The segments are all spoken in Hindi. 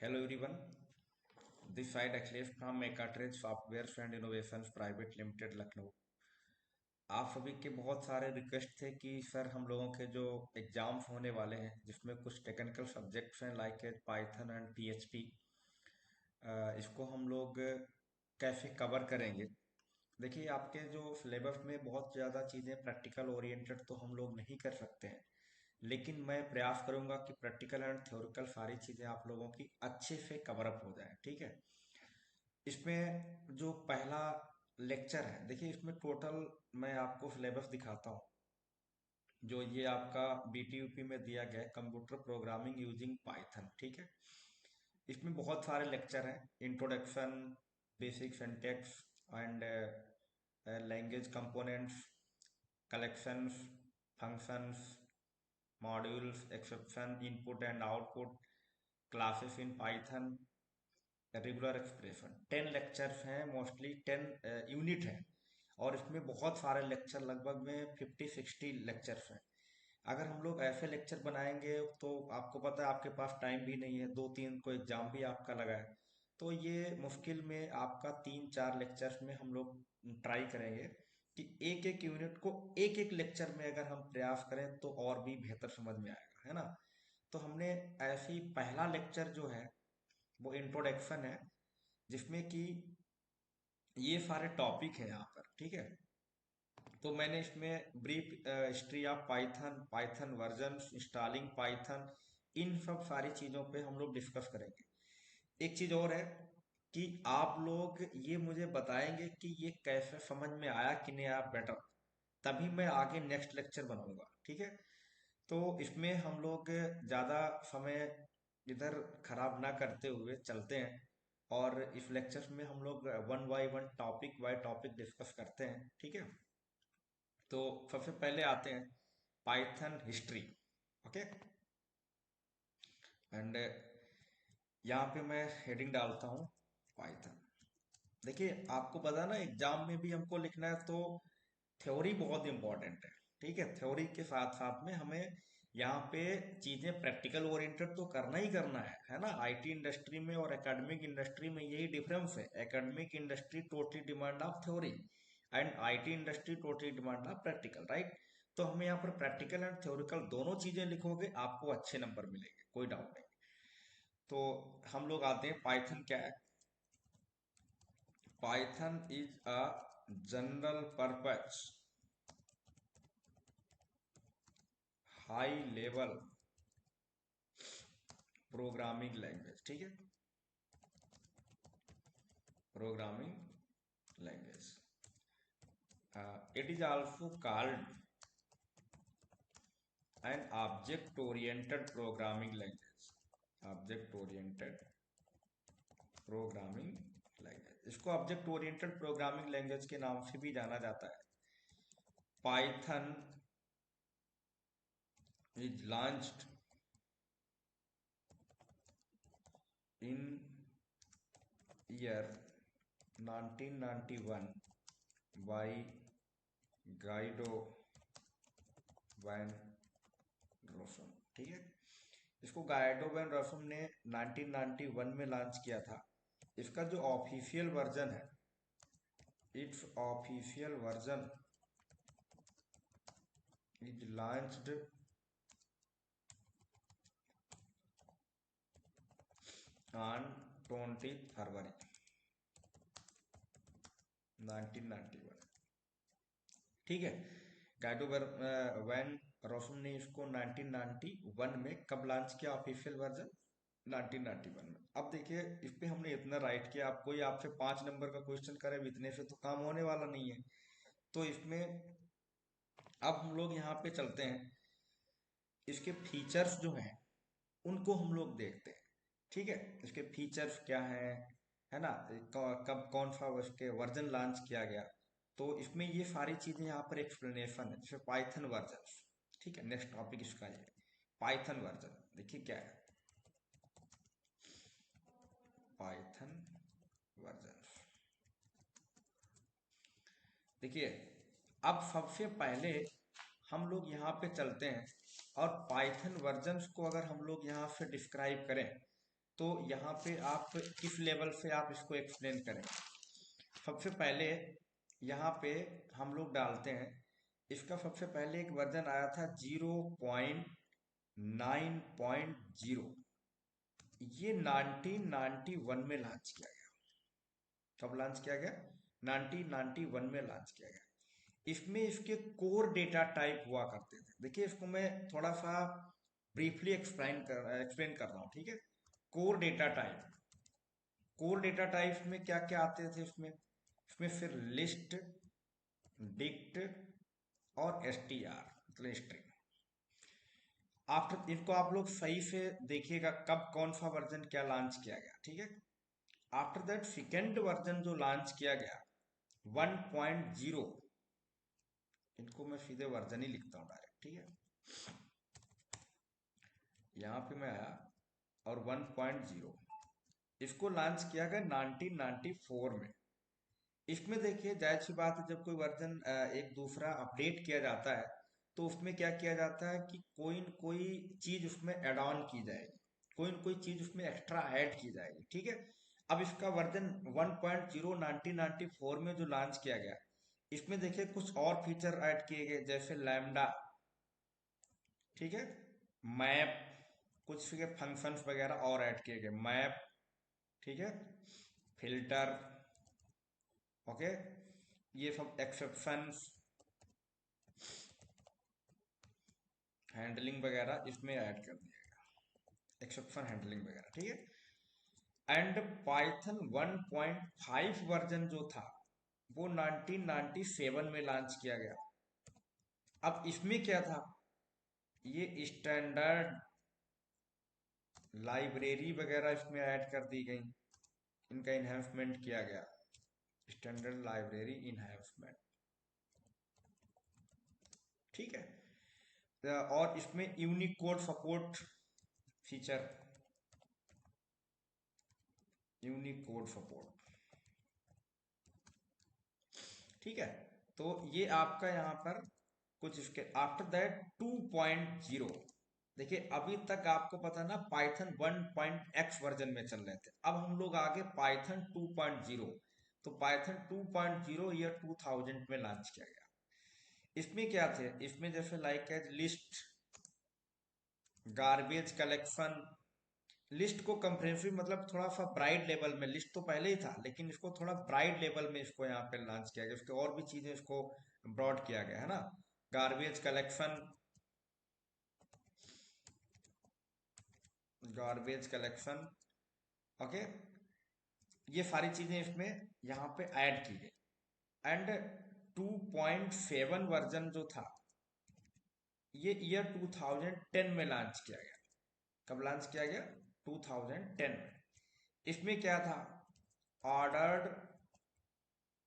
Hello everyone, this side Akhilesh from Megatrade Softwares and Innovations Private Limited Lucknow. आप सभी के बहुत सारे रिक्वेस्ट थे कि सर हम लोगों के जो एग्जाम्स होने वाले हैं जिसमें कुछ टेक्निकल सब्जेक्ट्स हैं लाइक पाइथन एंड पीएचपी, इसको हम लोग कैसे कवर करेंगे। देखिए आपके जो सिलेबस में बहुत ज़्यादा चीज़ें प्रैक्टिकल ओरिएंटेड तो हम लोग नहीं कर सकते हैं, लेकिन मैं प्रयास करूंगा कि प्रैक्टिकल एंड थ्योरिकल सारी चीज़ें आप लोगों की अच्छे से कवर अप हो जाए। ठीक है। इसमें जो पहला लेक्चर है, देखिए इसमें टोटल मैं आपको सिलेबस दिखाता हूँ जो ये आपका बीटीयूपी में दिया गया है, कंप्यूटर प्रोग्रामिंग यूजिंग पाइथन। ठीक है। इसमें बहुत सारे लेक्चर हैं, introduction, basic syntax and language components, collections, functions, modules, exception, input and output, classes in Python, regular expression. 10 lectures हैं, मोस्टली 10 यूनिट हैं, और इसमें बहुत सारे लेक्चर, लगभग में 50-60 लेक्चर्स हैं। अगर हम लोग ऐसे लेक्चर बनाएंगे तो आपको पता है आपके पास टाइम भी नहीं है, 2-3 को एग्जाम भी आपका लगा है, तो ये मुश्किल में आपका 3-4 लेक्चर्स में हम लोग ट्राई करेंगे कि एक एक यूनिट को एक एक लेक्चर में अगर हम प्रयास करें तो और भी बेहतर समझ में आएगा, है ना। तो हमने ऐसे ही पहला लेक्चर जो है वो इंट्रोडक्शन है, जिसमें कि ये सारे टॉपिक है यहाँ पर। ठीक है। तो मैंने इसमें brief history of Python, Python version, installing Python, इन सब सारी चीजों पे हम लोग डिस्कस करेंगे। एक चीज और है कि आप लोग ये मुझे बताएंगे कि ये कैसे समझ में आया कि नहीं आया बेटर, तभी मैं आगे नेक्स्ट लेक्चर बनाऊंगा। ठीक है। तो इसमें हम लोग ज्यादा समय इधर खराब ना करते हुए चलते हैं, और इस लेक्चर में हम लोग one by one, topic by topic discuss करते हैं। ठीक है। तो सबसे पहले आते हैं पाइथन हिस्ट्री। ओके। एंड यहाँ पे मैं हेडिंग डालता हूँ पाइथन। देखिए आपको पता ना एग्जाम में भी हमको लिखना है, तो थ्योरी बहुत इंपॉर्टेंट है। ठीक है। थ्योरी के साथ साथ में हमें यहाँ पे चीजें प्रैक्टिकल ओरिएंटेड तो करना ही करना है ना। आईटी इंडस्ट्री में और एकेडमिक इंडस्ट्री में यही डिफरेंस है। Academic industry totally demand of theory and IT industry totally demand of practical, right. तो हमें यहाँ पर प्रैक्टिकल एंड थ्योरिकल दोनों चीजें लिखोगे आपको अच्छे नंबर मिलेंगे, कोई डाउट नहीं। तो हम लोग आते हैं पाइथन क्या है। Python is a general purpose high level programming language. ठीक है। Programming language, it is also called an object oriented programming language. Object oriented programming language, इसको ऑब्जेक्ट ओरिएंटेड प्रोग्रामिंग लैंग्वेज के नाम से भी जाना जाता है। Python is launched in year 1991 by Guido van Rossum. ठीक है। इसको गाइडो वैन रोसम ने 1991 में लॉन्च किया था। इसका जो ऑफिशियल वर्जन है, it's official version is launched on 20 फरवरी 1991। ठीक है। गाइडो वैन रोसम ने इसको 1991 में कब लॉन्च किया ऑफिशियल वर्जन? 1991 में। अब देखिए इस पे हमने इतना राइट किया, आप कोई आपसे 5 नंबर का क्वेश्चन करे इतने से तो काम होने वाला नहीं है। तो इसमें अब हम लोग यहाँ पे चलते हैं, इसके फीचर्स जो हैं उनको हम लोग देखते हैं। ठीक है। इसके फीचर्स क्या हैं, है ना, कब कौन सा उसके वर्जन लॉन्च किया गया, तो इसमें ये सारी चीजें यहाँ पर एक्सप्लेनेशन है। जैसे पाइथन वर्जन। ठीक है। नेक्स्ट टॉपिक इसका ये पाइथन वर्जन। देखिए क्या है पाइथन वर्जन। देखिए अब सबसे पहले हम लोग यहाँ पे चलते हैं, और पाइथन वर्जन्स को अगर हम लोग यहाँ से डिस्क्राइब करें तो यहाँ पे आप किस लेवल से आप इसको एक्सप्लेन करेंगे। सबसे पहले यहाँ पे हम लोग डालते हैं, इसका सबसे पहले एक वर्जन आया था 0.9.0, ये 1991 में लॉन्च किया गया। कब लॉन्च किया गया? 1991 में लॉन्च किया गया। इसमें इसके कोर डेटा टाइप हुआ करते थे। देखिए इसको मैं थोड़ा सा ब्रीफली एक्सप्लेन कर रहा हूँ, ठीक है। Core data type, core data type में क्या क्या आते थे इसमें? इसमें फिर लिस्ट, डिक्ट और एसटीआर मतलब स्ट्रिंग। आफ्टर इनको आप लोग सही से देखिएगा कब कौन सा वर्जन क्या लॉन्च किया गया, ठीक है। आफ्टर दैट सेकेंड वर्जन जो लॉन्च किया गया 1.0, इनको मैं सीधे वर्जन ही लिखता हूँ डायरेक्ट, ठीक है। यहाँ पे मैं आया और 1.0 इसको लॉन्च किया गया 1994 में। इसमें देखिए जाहिर सी बात है, जब कोई वर्जन एक दूसरा अपडेट किया जाता है तो उसमें क्या किया जाता है कि कोई न कोई चीज उसमें एड ऑन की जाएगी, कोई न कोई चीज उसमें एक्स्ट्रा ऐड की जाएगी, ठीक है। अब इसका वर्जन 1.0 1994 में जो लॉन्च किया गया, इसमें देखिए कुछ और फीचर ऐड किए गए, जैसे लैम्डा, ठीक है, मैप, कुछ फंक्शंस वगैरह और ऐड किए गए, मैप, ठीक है, फिल्टर, ओके, ये सब एक्सेप्शंस, हैंडलिंग वगैरह इसमें ऐड कर दिया गया, एक्सेप्शन हैंडलिंग वगैरह, ठीक है। एंड पाइथन 1.5 वर्जन जो था वो 1997 में लॉन्च किया गया। अब इसमें क्या था, ये स्टैंडर्ड लाइब्रेरी वगैरह इसमें ऐड कर दी गई, इनका इन्हेंसमेंट किया गया, स्टैंडर्ड लाइब्रेरी इन्हेंसमेंट, ठीक है। और इसमें Unicode support feature, Unicode support, ठीक है। तो ये आपका यहाँ पर कुछ इसके आफ्टर दैट 2.0। देखिए अभी तक आपको पता ना पाइथन 1.x वर्जन में चल रहे थे, अब हम लोग आगे पाइथन 2.0। तो पाइथन 2.0 ईयर 2000 में लॉन्च किया गया। इसमें क्या थे, इसमें जैसे like as list, garbage collection, list को कंप्रेहेंसिव मतलब थोड़ा सा ब्राइट लेवल में, लिस्ट तो पहले ही था लेकिन इसको थोड़ा ब्राइट लेवल में इसको यहाँ पे लॉन्च किया गया, उसके और भी चीजें इसको ब्रॉड किया गया है ना। Garbage collection, garbage collection, okay, ये सारी चीजें इसमें यहाँ पे ऐड की गई। एंड 2.7 वर्जन जो था ये ईयर 2010 में लॉन्च किया गया। कब लॉन्च किया गया? 2010 में। इसमें क्या था, ऑर्डर्ड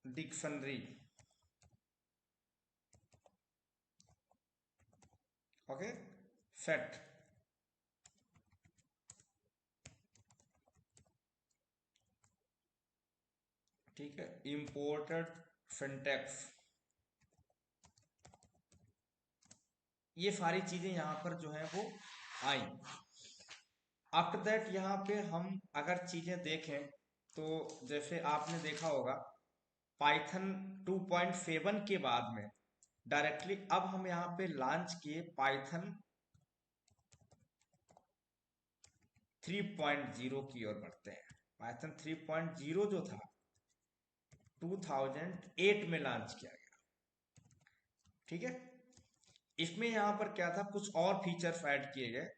डिक्शनरी, ओके, सेट, ठीक है, इंपोर्टेड सिंटैक्स, ये सारी चीजें यहाँ पर जो है वो आई। आफ्टर दैट यहाँ पे हम अगर चीजें देखें तो जैसे आपने देखा होगा पाइथन 2.7 के बाद में डायरेक्टली अब हम यहाँ पे लॉन्च किए पाइथन 3.0 की ओर बढ़ते हैं। पाइथन 3.0 जो था 2008 में लॉन्च किया गया, ठीक है। इसमें यहाँ पर क्या था, कुछ और फीचर्स ऐड किए गए,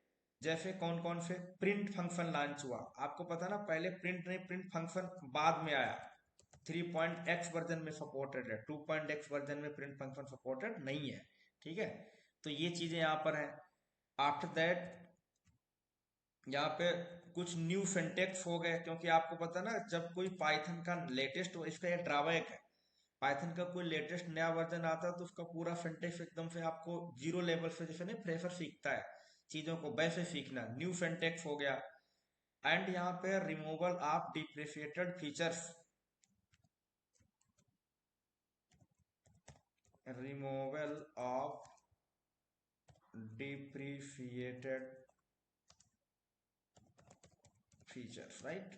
जैसे कौन कौन से, प्रिंट फंक्शन लॉन्च हुआ। आपको पता ना पहले प्रिंट नहीं, प्रिंट फंक्शन बाद में आया, 3.x वर्जन में सपोर्टेड है, 2.x वर्जन में प्रिंट फंक्शन सपोर्टेड नहीं है, ठीक है। तो ये चीजें यहाँ पर है। आफ्टर दैट यहाँ पे कुछ न्यू सिंटेक्स हो गए, क्योंकि आपको पता ना जब कोई पाइथन का लेटेस्ट, इसका एक ड्रॉबैक है, पाइथन का कोई लेटेस्ट नया वर्जन आता है तो उसका पूरा सिंटेक्स एकदम से आपको जीरो लेवल से, जैसे नहीं फ्रेशर सीखता है चीजों को, वैसे सीखना, न्यू सिंटेक्स हो गया। एंड यहाँ पे removal of depreciated features, removal of depreciated features, right.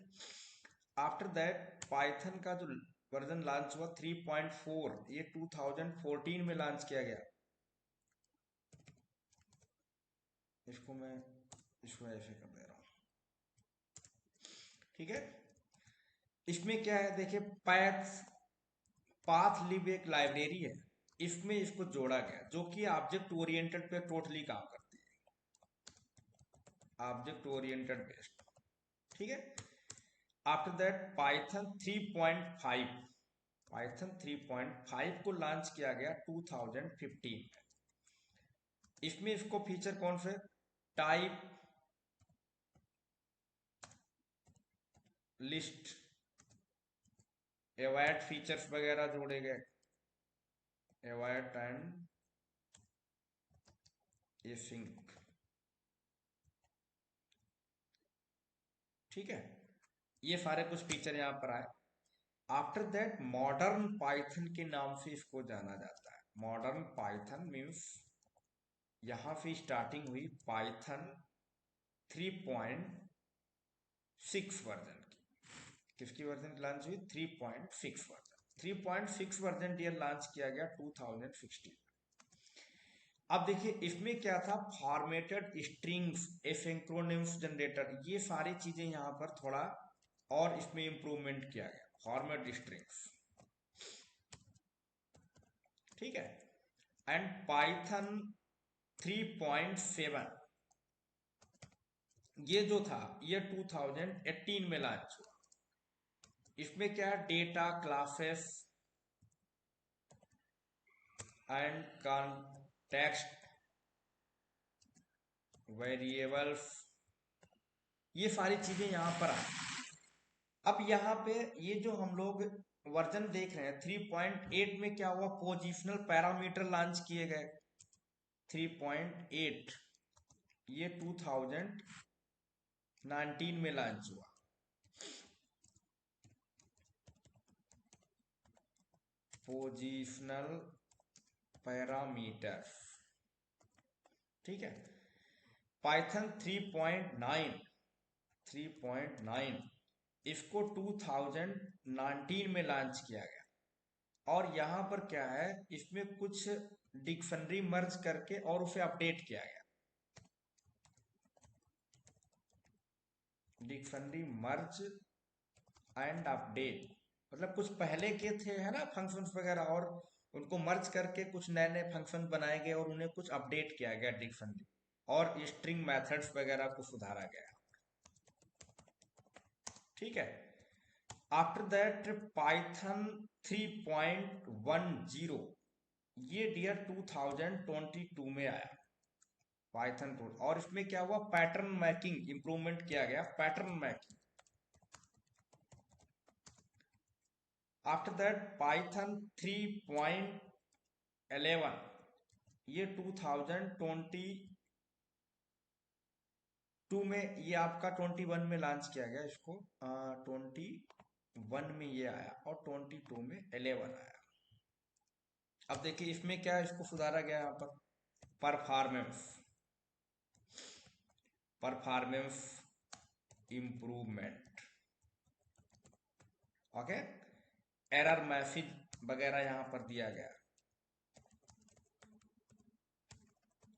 After that Python का जो वर्जन लॉन्च हुआ 3.4, ये 2014 में लॉन्च किया गया। इसको ऐसे कर दे रहा हूं, ठीक है। इसमें क्या है, देखिए पाथ लिब एक लाइब्रेरी है, इसमें इसको जोड़ा गया जो कि ऑब्जेक्ट ओरिएंटेड पे टोटली काम करती है, ऑब्जेक्ट ओरिएंटेड बेस्ड, ठीक है। आफ्टर दैट पाइथन 3.5, पाइथन 3.5 को लॉन्च किया गया 2015 में। इसमें इसको फीचर कौन से, टाइप लिस्ट, एवॉइड फीचर्स वगैरह जोड़े गए, एवॉइड एंड एसिंक, ठीक है। ये सारे कुछ फीचर यहां पर आए। आफ्टर दैट मॉडर्न पाइथन के नाम से इसको जाना जाता है। मॉडर्न पाइथन मीन्स यहां से स्टार्टिंग हुई पाइथन 3.6 वर्जन की। किसकी वर्जन लॉन्च हुई, 3.6 वर्जन। 3.6 वर्जन ये लॉन्च किया गया 2016। अब देखिए इसमें क्या था, फॉर्मेटेड स्ट्रिंग्स, एसिंक्रोनस जनरेटर, ये सारी चीजें यहां पर थोड़ा और इसमें इंप्रूवमेंट किया गया, फॉर्मेट स्ट्रिंग्स, ठीक है। एंड पाइथन 3.7 ये जो था ये 2018 में लॉन्च हुआ। इसमें क्या है, data classes and context variables, ये सारी चीजें यहां पर आई। अब यहाँ पे ये जो हम लोग वर्जन देख रहे हैं 3.8 में क्या हुआ, पोजिशनल पैरामीटर लॉन्च किए गए 3.8, ये 2019 में लॉन्च हुआ। पोजिशनल पैरामीटर, ठीक है। पाइथन 3.9 इसको 2019 में लॉन्च किया गया। और यहां पर क्या है, इसमें कुछ डिक्शनरी मर्ज करके और उसे अपडेट किया गया, डिक्शनरी मर्ज एंड अपडेट, मतलब कुछ पहले के थे है ना फंक्शंस वगैरह, और उनको मर्ज करके कुछ नए नए फंक्शन बनाए गए और उन्हें कुछ अपडेट किया गया डिक्शनरी, और स्ट्रिंग मेथड्स वगैरह को सुधारा गया, ठीक है। आफ्टर दैट पाइथन 3.10 ये डियर 2022 में आया पाइथन टूल, और इसमें क्या हुआ, पैटर्न मैकिंग इंप्रूवमेंट किया गया, pattern making. After that Python 3.11 ये 2022 में, ये आपका 21 में लॉन्च किया गया, इसको 21 में ये आया और 22 में 11 आया। अब देखिए इसमें क्या है, इसको सुधारा गया यहाँ पर, performance, performance improvement, okay. Error message वगैरह यहां पर दिया गया,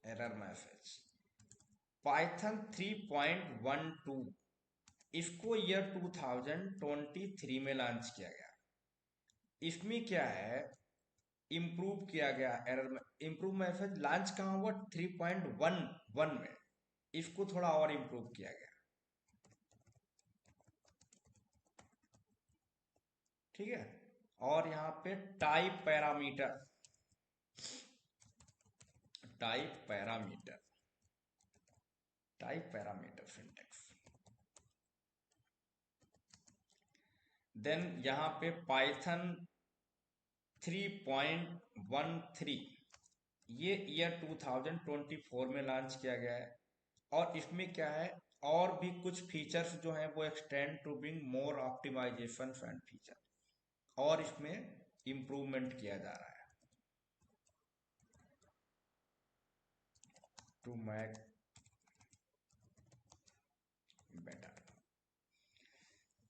एरर मैसेज। पाइथन 3.12 इसको ईयर 2023 में लॉन्च किया गया। इसमें क्या है, इंप्रूव किया गया, एरर इंप्रूव मैसेज लॉन्च कहां हुआ, 3.11 में, इसको थोड़ा और इंप्रूव किया गया, ठीक है। और यहाँ पे type parameter, type parameter, type parameter syntax. Then यहां पे पाइथन 3.13 ये ईयर 2024 में लॉन्च किया गया है। और इसमें क्या है, और भी कुछ फीचर्स जो हैं वो extend to being more optimisation and feature, और इसमें इंप्रूवमेंट किया जा रहा है टू मैक बेटर,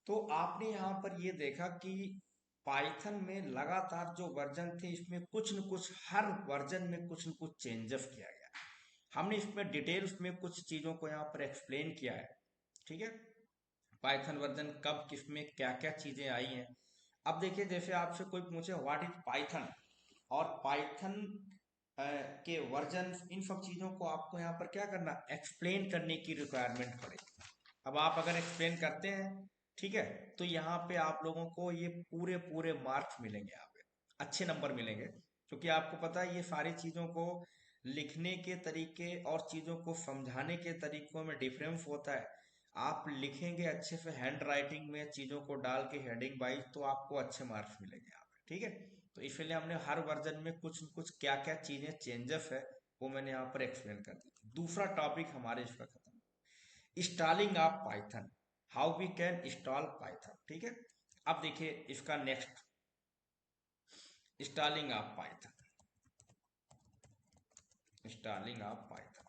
तो आपने यहाँ पर ये देखा कि पाइथन में लगातार जो वर्जन थे इसमें कुछ न कुछ, हर वर्जन में कुछ न कुछ चेंजेस किया गया। हमने इसमें डिटेल्स में कुछ चीजों को यहाँ पर एक्सप्लेन किया है। ठीक है, पाइथन वर्जन कब किस में क्या क्या चीजें आई हैं। अब देखिए, जैसे आपसे कोई पूछे व्हाट इज पाइथन और पाइथन के वर्जन, इन सब चीजों को आपको यहाँ पर क्या करना, एक्सप्लेन करने की रिक्वायरमेंट पड़ेगी। अब आप अगर एक्सप्लेन करते हैं, ठीक है, तो यहाँ पे आप लोगों को ये पूरे पूरे मार्क्स मिलेंगे, यहाँ पे अच्छे नंबर मिलेंगे, क्योंकि आपको पता है ये सारी चीजों को लिखने के तरीके और चीजों को समझाने के तरीकों में डिफरेंस होता है। आप लिखेंगे अच्छे से हैंड राइटिंग में चीजों को डाल के हेडिंग वाइज, तो आपको अच्छे मार्क्स मिलेंगे यहाँ पे। ठीक है, तो इसलिए हमने हर वर्जन में कुछ न कुछ क्या क्या चीजें चेंजेस है वो मैंने यहाँ पर एक्सप्लेन कर दी। दूसरा टॉपिक हमारे इसका खत्म, installing of Python, how we can install Python. ठीक है, अब देखिए इसका next, installing of Python, installing of Python.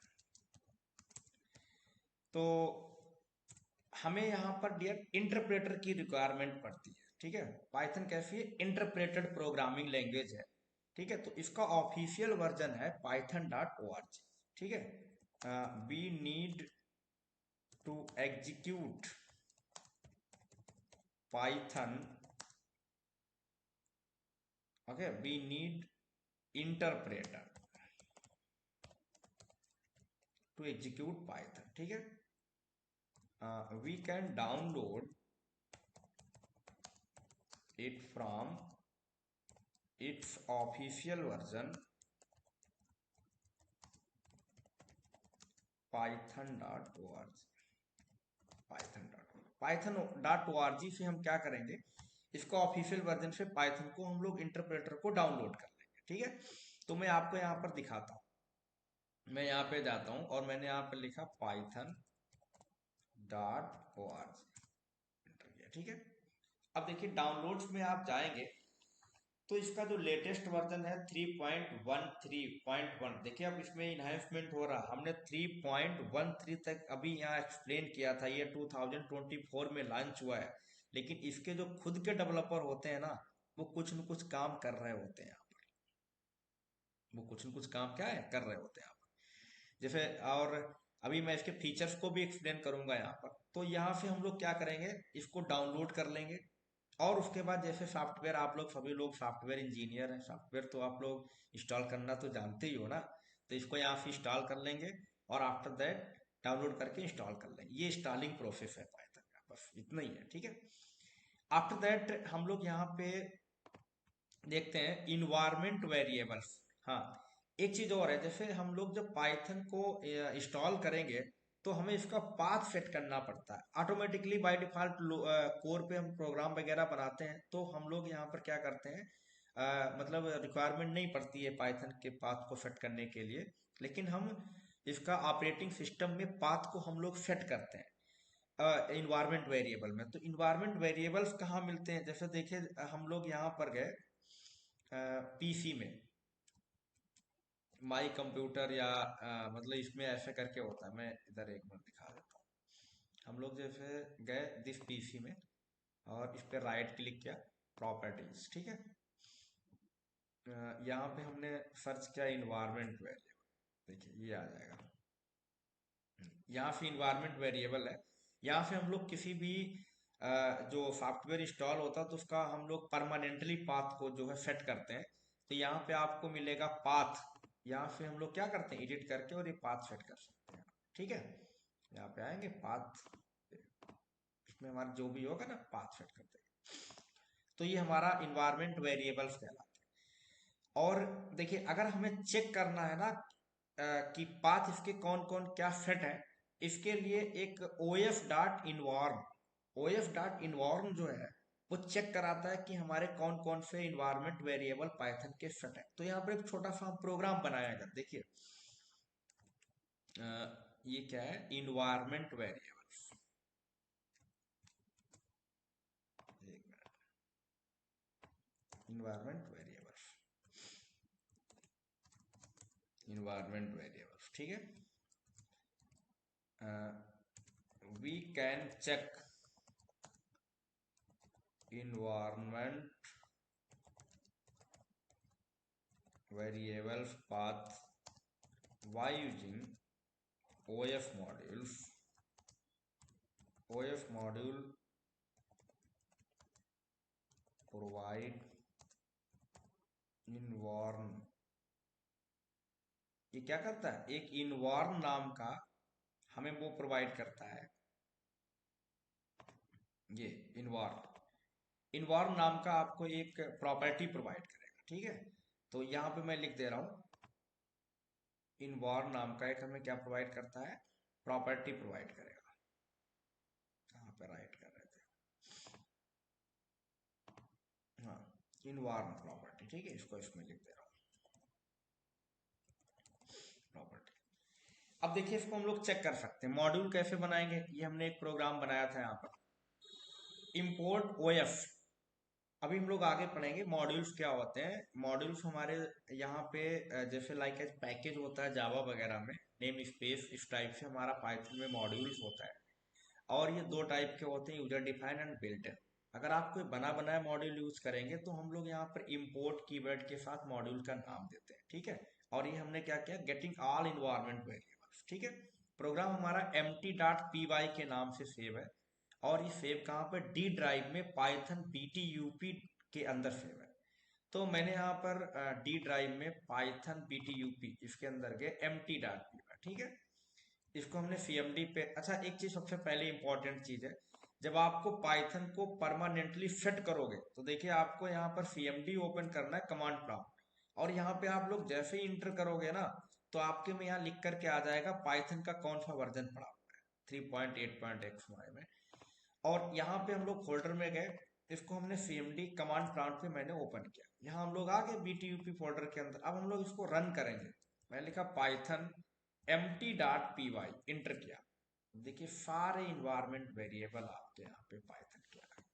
तो हमें यहाँ पर डियर इंटरप्रेटर की रिक्वायरमेंट पड़ती है। ठीक है, पाइथन कैसी है, इंटरप्रेटेड प्रोग्रामिंग लैंग्वेज है। ठीक है, तो इसका ऑफिशियल वर्जन है python.org। ठीक है, we need to execute Python, okay, we need interpreter to execute Python. ठीक है, we can download it from its official version python.org, python.org से हम क्या करेंगे, इसका ऑफिशियल वर्जन से पाइथन को हम लोग इंटरप्रेटर को डाउनलोड कर लेंगे। ठीक है, तो मैं आपको यहाँ पर दिखाता हूँ, मैं यहाँ पे जाता हूँ और मैंने यहाँ पर लिखा python.org, ठीक है। अब देखिए डाउनलोड्स में आप जाएंगे तो इसका जो लेटेस्ट वर्जन है 3.13.1, देखिए अब इसमें इन्हांसमेंट हो रहा, हमने 3.13 तक अभी यहाँ एक्सप्लेन किया था, ये 2024 में लॉन्च हुआ है। लेकिन इसके जो खुद के डेवलपर होते हैं ना, वो कुछ न कुछ काम कर रहे होते हैं यहाँ पर, वो कुछ न कुछ काम क्या है कर रहे होते हैं यहाँ पर। जैसे और अभी मैं इसके फीचर्स को भी एक्सप्लेन करूंगा यहाँ पर। तो यहाँ से हम लोग क्या करेंगे, इसको डाउनलोड कर लेंगे और उसके बाद जैसे सॉफ्टवेयर, आप लोग सभी लोग सॉफ्टवेयर इंजीनियर हैं, सॉफ्टवेयर तो आप लोग इंस्टॉल करना तो जानते ही हो ना, तो इसको यहाँ से इंस्टॉल कर लेंगे और आफ्टर दैट डाउनलोड करके इंस्टॉल कर लेंगे। ये इंस्टॉलिंग प्रोसेस है पाइथन का, बस इतना ही है। ठीक है, आफ्टर दैट हम लोग यहाँ पे देखते हैं इन्वायरमेंट वेरिएबल्स। हाँ, एक चीज और है, जैसे हम लोग जब पाइथन को इंस्टॉल करेंगे तो हमें इसका पाथ सेट करना पड़ता है ऑटोमेटिकली बाय डिफॉल्ट। कोर पे हम प्रोग्राम वगैरह बनाते हैं तो हम लोग यहाँ पर क्या करते हैं, मतलब रिक्वायरमेंट नहीं पड़ती है पाइथन के पाथ को सेट करने के लिए, लेकिन हम इसका ऑपरेटिंग सिस्टम में पाथ को हम लोग सेट करते हैं इन्वायरमेंट वेरिएबल में। तो इन्वायरमेंट वेरिएबल्स कहाँ मिलते हैं, जैसे देखिए हम लोग यहाँ पर गए पीसी में, माई कंप्यूटर या मतलब इसमें ऐसे करके होता है, मैं इधर एक मिनट दिखा देता हूँ। हम लोग जैसे गए दिस पीसी में और इस पे राइट क्लिक किया, प्रॉपर्टीज, ठीक है। यहाँ पे हमने सर्च किया इन्वायरमेंट वेरिएबल, देखिए ये आ जाएगा। यहाँ से इन्वायरमेंट वेरिएबल है, यहाँ से हम लोग किसी भी जो सॉफ्टवेयर इंस्टॉल होता है तो उसका हम लोग परमानेंटली पाथ को जो है सेट करते हैं। तो यहाँ पे आपको मिलेगा पाथ, यहाँ से हम लोग क्या करते हैं एडिट करके और ये पाथ सेट कर सकते हैं। ठीक है, यहाँ पे आएंगे पाथ, इसमें हमारा जो भी होगा ना पाथ सेट करते हैं। तो ये हमारा इन्वायरमेंट वेरिएबल्स कहलाता है। और देखिए अगर हमें चेक करना है ना कि पाथ इसके कौन कौन क्या सेट है, इसके लिए एक OF.INVORM जो है वो चेक कराता है कि हमारे कौन कौन से इन्वायरमेंट वेरिएबल पाइथन के सेट है। तो यहाँ पर एक छोटा सा प्रोग्राम बनाया है, देखिए ये क्या है, environment variables, environment variables, environment variables, ठीक है। We can check environment variables path by using OF modules. OF module provide envarn, ये क्या करता है, एक इनवार्न नाम का हमें वो प्रोवाइड करता है, ये इनवार्न, इनवार्न नाम का आपको एक प्रॉपर्टी प्रोवाइड करेगा, ठीक है। तो यहाँ पे मैं लिख दे रहा हूँ, इनवार्न नाम का एक हमें क्या प्रोवाइड करता है, प्रॉपर्टी प्रोवाइड करेगा। यहाँ पे राइट कर रहे थे, हाँ, इनवार्न प्रॉपर्टी, ठीक है, इसको इसमें लिख दे रहा हूँ, प्रॉपर्टी। अब देखिए इसको हम लोग चेक कर सकते हैं, मॉड्यूल कैसे बनाएंगे, ये हमने एक प्रोग्राम बनाया था यहाँ पर, इंपोर्ट ओएफ। अभी हम लोग आगे पढ़ेंगे मॉड्यूल्स क्या होते हैं। मॉड्यूल्स हमारे यहाँ पे जैसे लाइक एज पैकेज होता है जावा वगैरह में, नेम स्पेस, इस टाइप से हमारा पाइथन में मॉड्यूल्स होता है। और ये दो टाइप के होते हैं, user define and built in. अगर आप कोई बना बनाया मॉड्यूल यूज करेंगे तो हम लोग यहाँ पर इंपोर्ट कीवर्ड के साथ मॉड्यूल का नाम देते हैं, ठीक है। और ये हमने क्या किया, गेटिंग ऑल इन्वायरमेंट वेरिएबल्स, ठीक है। प्रोग्राम हमारा empty.py के नाम से सेव है, और ये सेव कहाँ पर, डी ड्राइव में पाइथन btup के अंदर सेव है। तो मैंने यहाँ पर डी ड्राइव में पाइथन btup इसके अंदर गए empty.py, ठीक है। इसको हमने सीएमडी पे, अच्छा एक चीज सबसे पहले इंपॉर्टेंट चीज है, जब आपको पाइथन को परमानेंटली सेट करोगे तो देखिए आपको यहाँ पर सीएमडी ओपन करना है, कमांड प्रॉम्प्ट। और यहाँ पे आप लोग जैसे ही इंटर करोगे ना, तो आपके में यहाँ लिख करके आ जाएगा पाइथन का कौन सा वर्जन पड़ा हुआ है, 3.8.xy में। और यहाँ पे हम लोग फोल्डर में गए, इसको हमने सीएमडी कमांड प्रॉम्प्ट पे मैंने ओपन किया, यहाँ हम लोग आ गए बीटीयूपी फोल्डर के अंदर। अब हम लोग इसको रन करेंगे, मैंने लिखा पाइथन empty.py, इंटर किया। देखिए सारे इन्वायरमेंट वेरिएबल आपके यहाँ पे पाइथन के आ गए।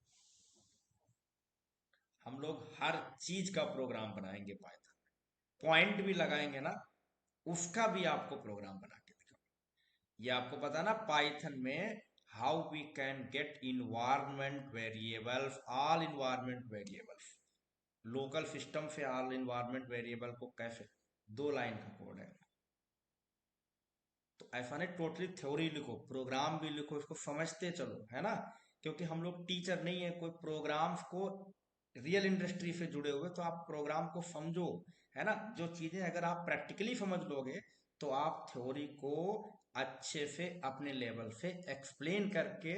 हम लोग हर चीज का प्रोग्राम बनाएंगे पाइथन, पॉइंट भी लगाएंगे ना, उसका भी आपको प्रोग्राम बना के दिखाऊंगा। ये आपको पता ना पाइथन में how we can get environment variables, all environment variables, local system से ऑल इन्वायरमेंट वेरिएबल को कैसे, 2 लाइन का कोड है। तो ऐसा नहीं टोटली थ्योरी लिखो, प्रोग्राम भी लिखो, इसको समझते चलो, है ना। क्योंकि हम लोग टीचर नहीं है, कोई प्रोग्राम्स को रियल इंडस्ट्री से जुड़े हुए, तो आप प्रोग्राम को समझो, है ना। जो चीजें अगर आप प्रैक्टिकली समझ लोगे तो आप थ्योरी को अच्छे से अपने लेवल से एक्सप्लेन करके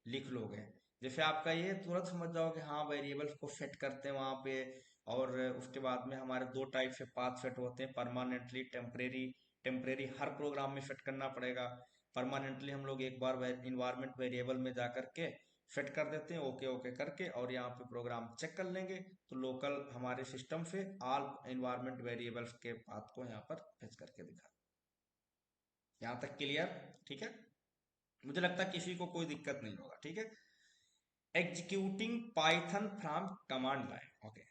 लिख लोगे। जैसे आपका ये तुरंत समझ जाओगे, हाँ वेरिएबल्स को सेट करते हैं वहां पे। और उसके बाद में हमारे दो टाइप से पाथ सेट होते हैं, परमानेंटली, टेम्परेरी। टेम्परेरी हर प्रोग्राम में सेट करना पड़ेगा, परमानेंटली हम लोग एक बार इन्वायरमेंट वेरिएबल में जा करके सेट कर देते हैं, ओके ओके करके, और यहाँ पे प्रोग्राम चेक कर लेंगे तो लोकल हमारे सिस्टम से ऑल इन्वायरमेंट वेरिएबल्स के पाथ को यहाँ पर फेच करके दिखा। यहाँ तक क्लियर, ठीक है। मुझे लगता है किसी को कोई दिक्कत नहीं होगा, ठीक है। Executing Python from command line, okay.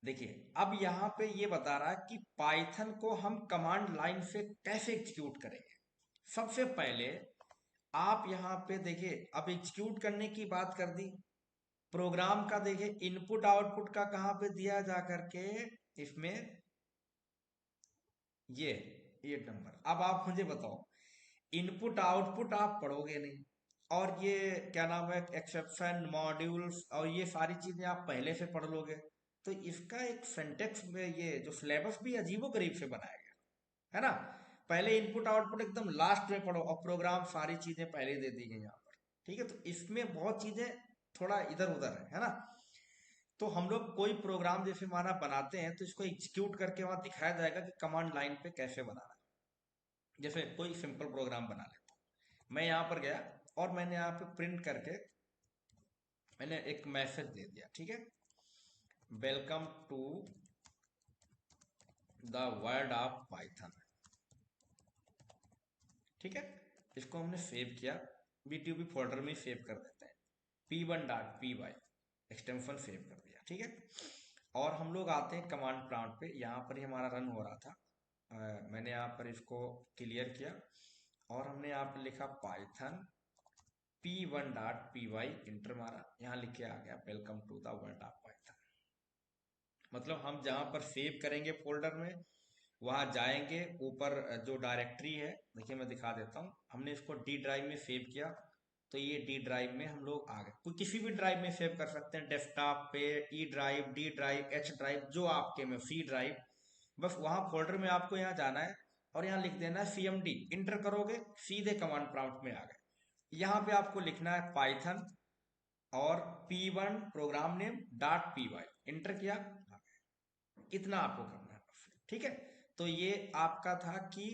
देखिए अब यहाँ पे ये बता रहा है कि पाइथन को हम कमांड लाइन से कैसे एग्जीक्यूट करेंगे। सबसे पहले आप यहाँ पे देखिए, अब एग्जीक्यूट करने की बात कर दी, प्रोग्राम का देखिए इनपुट आउटपुट का कहाँ पे दिया जा करके, इसमें ये 8 नंबर। अब आप मुझे बताओ, इनपुट आउटपुट आप पढ़ोगे नहीं, और ये क्या नाम है, एक्सेप्शन मॉड्यूल्स और ये सारी चीजें आप पहले से पढ़ लोगे, तो इसका एक सिंटेक्स में ये जो सिलेबस भी अजीबो गरीब से बनाया गया है ना। पहले इनपुट आउटपुट एकदम लास्ट में पढ़ो, और प्रोग्राम सारी चीजें पहले दे दी गई यहाँ पर, ठीक है। तो इसमें बहुत चीजें थोड़ा इधर उधर है ना। तो हम लोग कोई प्रोग्राम जैसे माना बनाते हैं तो इसको एग्जीक्यूट करके वहां दिखाया जाएगा कि कमांड लाइन पे कैसे बनाना है। जैसे कोई सिंपल प्रोग्राम बना लेता हूं, मैं यहाँ पर गया और मैंने यहाँ पे प्रिंट करके मैंने एक मैसेज दे दिया, ठीक है, welcome to the world of Python, ठीक है। इसको हमने सेव किया, बीटीयूबी फोल्डर में सेव कर देते हैं, p1.py एक्सटेंशन सेव कर दिया, ठीक है। और हम लोग आते हैं कमांड प्रॉम्प्ट पे, यहाँ पर ही हमारा रन हो रहा था। मैंने यहाँ पर इसको क्लियर किया, और हमने यहाँ पर लिखा पाइथन p1.py इंटर मारा, यहाँ लिखे आ गया welcome to the world of Python. मतलब हम जहां पर सेव करेंगे फोल्डर में, वहां जाएंगे, ऊपर जो डायरेक्टरी है, देखिए मैं दिखा देता हूँ, हमने इसको डी ड्राइव में सेव किया, तो ये डी ड्राइव में हम लोग आ गए। कोई किसी भी ड्राइव में सेव कर सकते हैं, डेस्कटॉप पे, E drive, D drive, H drive, जो आपके में, सी ड्राइव, बस वहां फोल्डर में आपको यहाँ जाना है और यहाँ लिख देना है cmd, इंटर करोगे सीधे कमांड प्रॉम्प्ट में आ गए। यहाँ पे आपको लिखना है पाइथन और p1 program name dot p y, enter किया, इतना आपको करना है बस, ठीक है। तो ये आपका था कि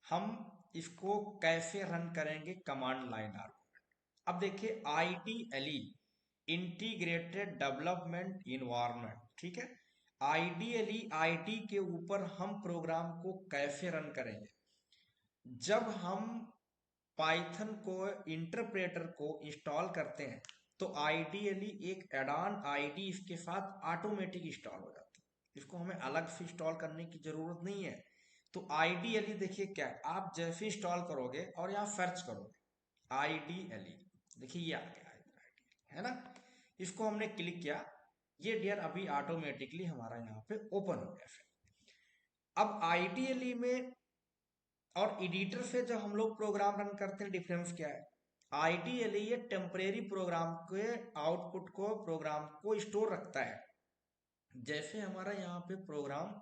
हम इसको कैसे रन करेंगे कमांड लाइन आर्गुमेंट। अब देखिए आईडीएलई, इंटीग्रेटेड डेवलपमेंट इन्वायरमेंट, ठीक है। आईडीएलई आईडी के ऊपर हम प्रोग्राम को कैसे रन करेंगे, जब हम पाइथन को, इंटरप्रेटर को इंस्टॉल करते हैं, तो आइडियली एक एडॉन आईडी इसके साथ ऑटोमेटिक इंस्टॉल हो जाता है, इसको हमें अलग से इंस्टॉल करने की जरूरत नहीं है। तो आइडियली देखिए क्या है, आप जैसे इंस्टॉल करोगे और यहाँ सर्च करोगे आइडियली, देखिए ये आ गया है ना, इसको हमने क्लिक किया, ये डियर अभी ऑटोमेटिकली हमारा यहाँ पे ओपन हो गया। अब आइडियली में और एडिटर से जब हम लोग प्रोग्राम रन करते हैं, डिफरेंस क्या है। आइडियली ये टेम्परेरी प्रोग्राम के आउटपुट को, प्रोग्राम को स्टोर रखता है। जैसे हमारा यहाँ पे प्रोग्राम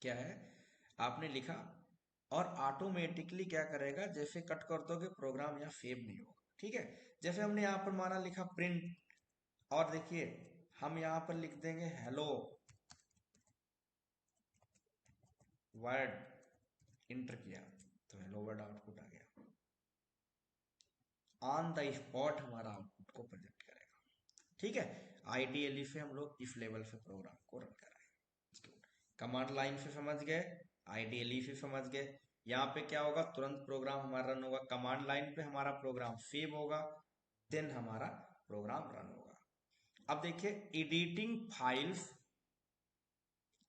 क्या है, आपने लिखा और ऑटोमेटिकली क्या करेगा, जैसे कट कर दोगे प्रोग्राम यहाँ सेव नहीं होगा, ठीक है। जैसे हमने यहाँ पर माना लिखा प्रिंट, और देखिए हम यहाँ पर लिख देंगे हेलो वर्ड, इंटर किया तो हेलो वर्ड आउटपुट आ गया, ऑन द स्पॉट हमारा आउटपुट को प्रेजेंट करेगा, ठीक है। आइडियली से हम लोग इस लेवल से प्रोग्राम को रन कराएं। कमांड लाइन से समझ गए, आइडियली से समझ गए, यहाँ पे क्या होगा, तुरंत प्रोग्राम हमारा रन होगा, कमांड लाइन पे हमारा प्रोग्राम सेव होगा, देन हमारा प्रोग्राम रन होगा। अब देखिए editing files,